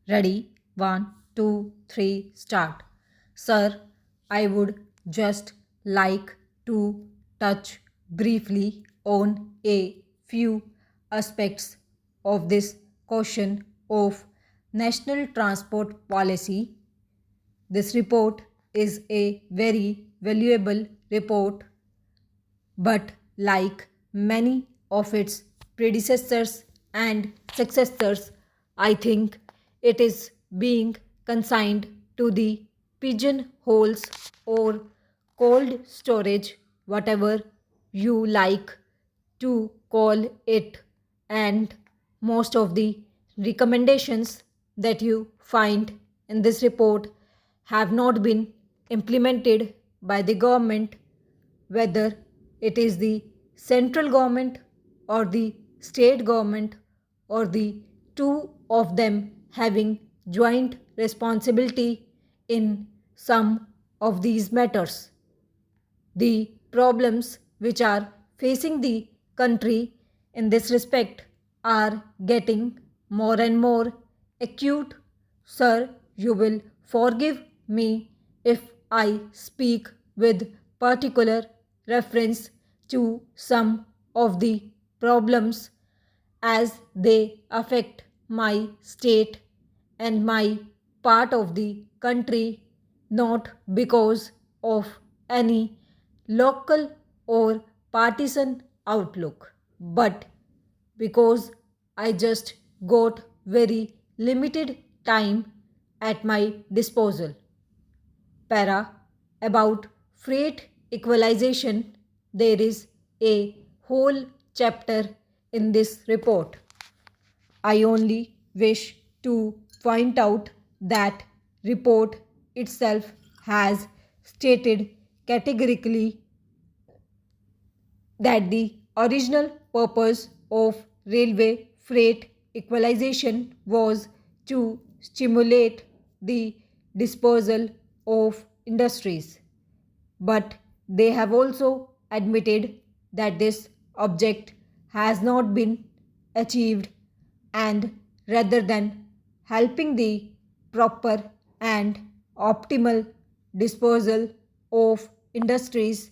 Ready? One, two, three, start. Sir, I would just like to touch briefly on a few aspects of this question of national transport policy. This report is a very valuable report, but like many of its predecessors and successors, I think it is being consigned to the pigeonholes or cold storage, whatever you like to call it, and most of the recommendations that you find in this report have not been implemented by the government, whether it is the central government or the state government or the two of them having joint responsibility in some of these matters. The problems which are facing the country in this respect are getting more and more acute. Sir, you will forgive me if I speak with particular reference to some of the problems as they affect my state and my part of the country, not because of any local or partisan outlook, but because I just got very limited time at my disposal. Para about freight equalization, there is a whole chapter in this report. I only wish to point out that report itself has stated categorically that the original purpose of railway freight equalization was to stimulate the disposal of industries. But they have also admitted that this object has not been achieved, and rather than helping the proper and optimal disposal of industries,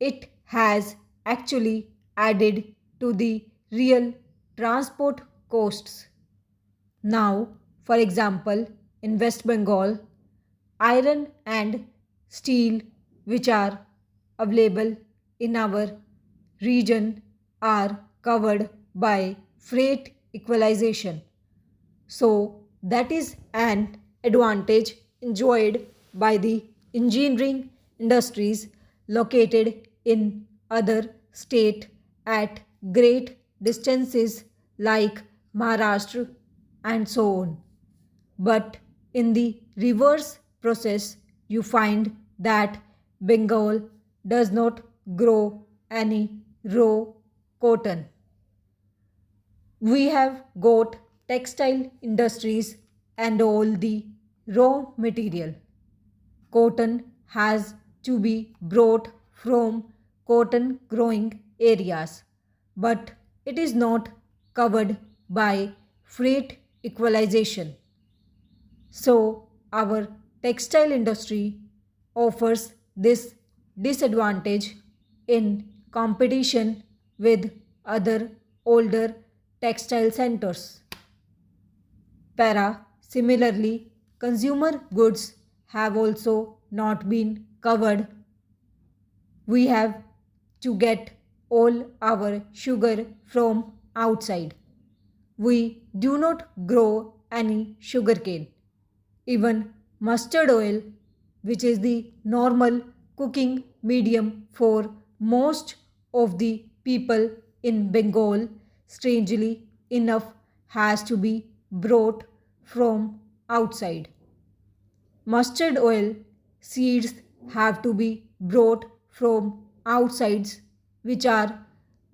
it has actually added to the real transport costs. Now, for example, in West Bengal, iron and steel, which are available in our region, are covered by freight equalization. So, that is an advantage enjoyed by the engineering industries located in other state at great distances like Maharashtra and so on. But in the reverse process, you find that Bengal does not grow any raw cotton. We have got textile industries and all the raw material. Cotton has to be brought from cotton growing areas, but it is not covered by freight equalization. So, our textile industry offers this disadvantage in competition with other older textile centers. Para, similarly, consumer goods have also not been covered. We have to get all our sugar from outside. We do not grow any sugarcane. Even mustard oil, which is the normal cooking medium for most of the people in Bengal, strangely enough, has to be brought from outside. Mustard oil seeds have to be brought from outsides, which are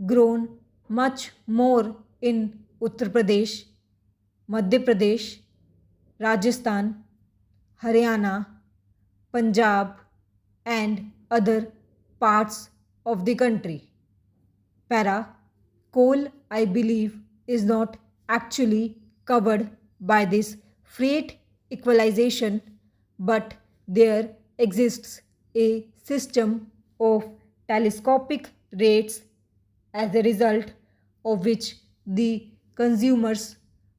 grown much more in Uttar Pradesh, Madhya Pradesh, Rajasthan, Haryana, Punjab, and other parts of the country. Para, coal, I believe, is not actually covered by this freight equalization, but there exists a system of telescopic rates as a result of which the consumers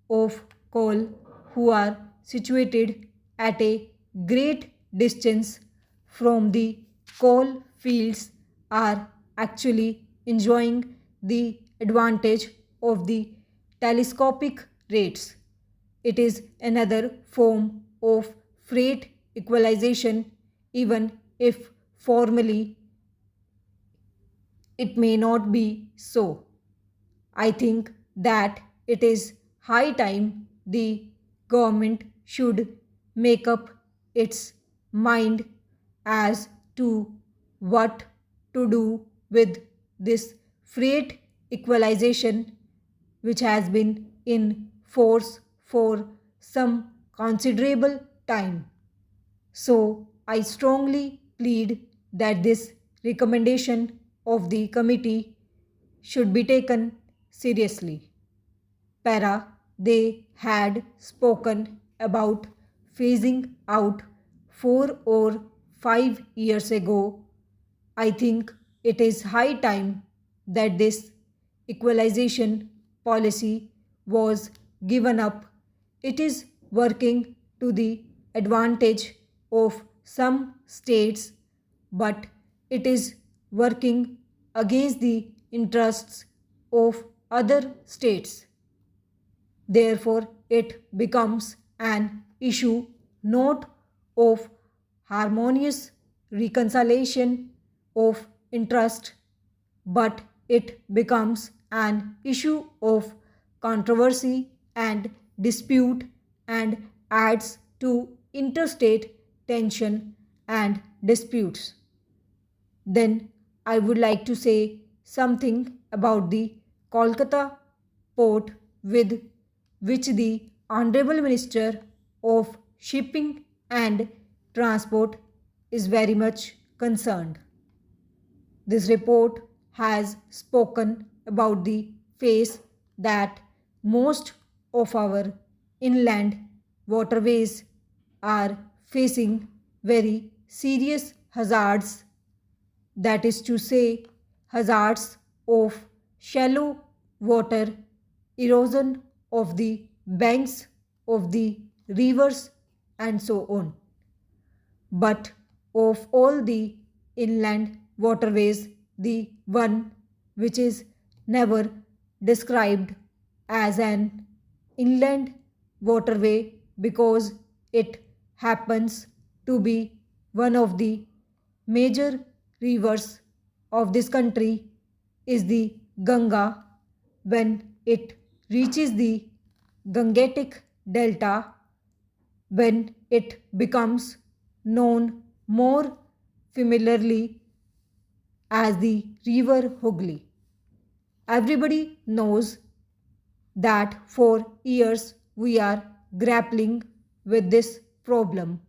of coal who are situated at a great distance from the coal fields are actually enjoying the advantage of the telescopic rates. It is another form of freight equalization, even if formally it may not be so. I think that it is high time the government should make up its mind as to what to do with this freight equalization, which has been in force for some considerable time. So, I strongly plead that this recommendation of the committee should be taken seriously. Para, they had spoken about phasing out 4 or 5 years ago. I think it is high time that this equalization policy was given up. It is working to the advantage of some states, but it is working against the interests of other states. Therefore, it becomes an issue not of harmonious reconciliation of interest, but it becomes an issue of controversy and dispute and adds to interstate tension and disputes. Then I would like to say something about the Kolkata port with which the Honorable Minister of Shipping and Transport is very much concerned. This report has spoken about the phase that most of our inland waterways are facing very serious hazards, that is to say, hazards of shallow water, erosion of the banks of the rivers, and so on. But of all the inland waterways, the one which is never described as an inland waterway because it happens to be one of the major rivers of this country is the Ganga. When it reaches the Gangetic Delta, when it becomes known more familiarly as the river Hooghly. Everybody knows that for years we are grappling with this problem,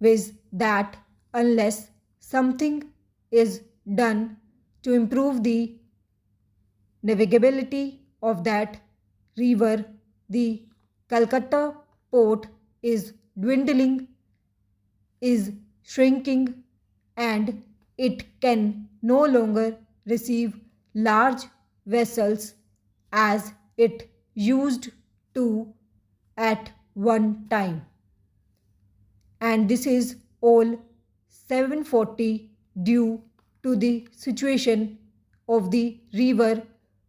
is that unless something is done to improve the navigability of that river, the Calcutta port is dwindling, is shrinking, and it can no longer receive large vessels as it used to at one time. And this is all 740 due to the situation of the river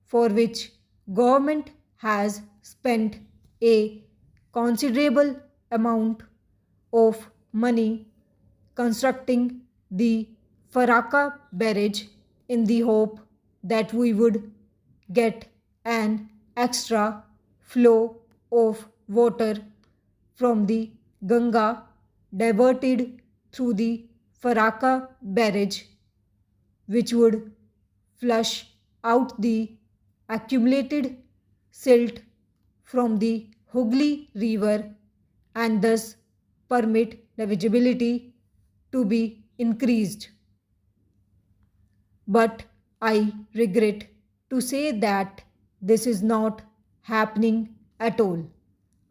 for which government has spent a considerable amount of money constructing the Faraka barrage in the hope that we would get an extra flow of water from the Ganga diverted through the Faraka barrage, which would flush out the accumulated silt from the Hooghly River and thus permit navigability to be increased. But I regret to say that this is not happening at all.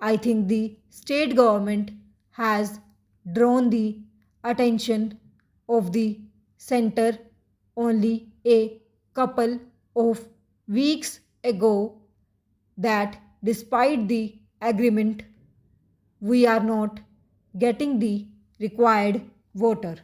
I think the state government has drawn the attention of the center only a couple of weeks ago that despite the agreement, we are not getting the required water.